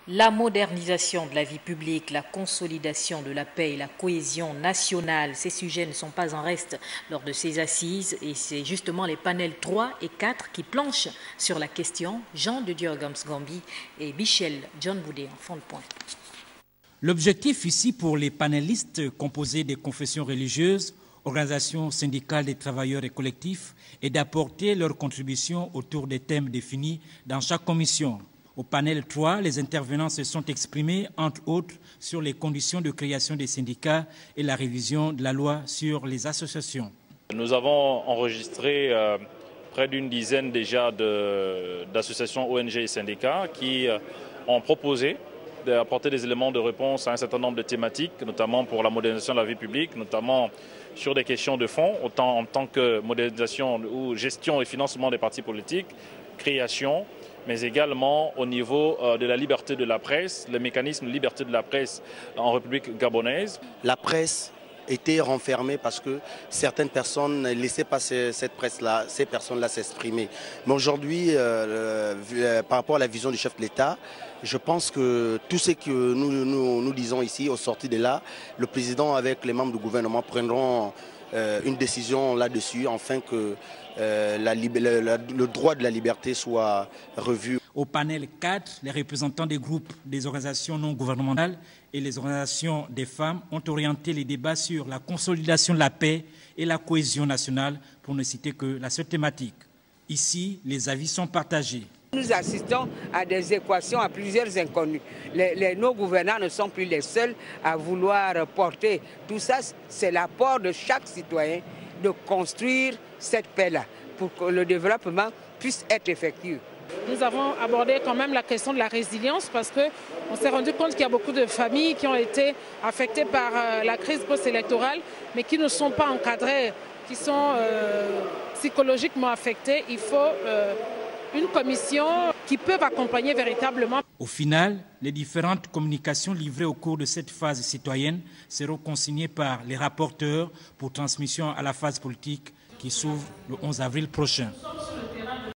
La modernisation de la vie publique, la consolidation de la paix et la cohésion nationale, ces sujets ne sont pas en reste lors de ces assises et c'est justement les panels 3 et 4 qui planchent sur la question. Jean de Dieu Gambi et Michel John Boudé en font le point. L'objectif ici pour les panélistes composés des confessions religieuses, organisations syndicales des travailleurs et collectifs est d'apporter leur contribution autour des thèmes définis dans chaque commission. Au panel 3, les intervenants se sont exprimés, entre autres, sur les conditions de création des syndicats et la révision de la loi sur les associations. Nous avons enregistré près d'une dizaine déjà d'associations ONG et syndicats qui ont proposé d'apporter des éléments de réponse à un certain nombre de thématiques, notamment pour la modernisation de la vie publique, notamment sur des questions de fond, autant en tant que modernisation ou gestion et financement des partis politiques, création, mais également au niveau de la liberté de la presse, le mécanisme de liberté de la presse en République gabonaise. La presse était renfermée parce que certaines personnes ne laissaient pas cette presse-là, ces personnes-là s'exprimer. Mais aujourd'hui, par rapport à la vision du chef de l'État, je pense que tout ce que nous disons ici, au sorti de là, le président avec les membres du gouvernement prendront une décision là-dessus, afin que le droit de la liberté soit revu. Au panel 4, les représentants des groupes des organisations non gouvernementales et les organisations des femmes ont orienté les débats sur la consolidation de la paix et la cohésion nationale, pour ne citer que la seule thématique. Ici, les avis sont partagés. Nous assistons à des équations à plusieurs inconnus. Nos gouvernants ne sont plus les seuls à vouloir porter tout ça. C'est l'apport de chaque citoyen de construire cette paix-là pour que le développement puisse être effectif. Nous avons abordé quand même la question de la résilience parce qu'on s'est rendu compte qu'il y a beaucoup de familles qui ont été affectées par la crise post-électorale mais qui ne sont pas encadrées, qui sont psychologiquement affectées. Il faut une commission qui peut accompagner véritablement. Au final, les différentes communications livrées au cours de cette phase citoyenne seront consignées par les rapporteurs pour transmission à la phase politique qui s'ouvre le 11 avril prochain.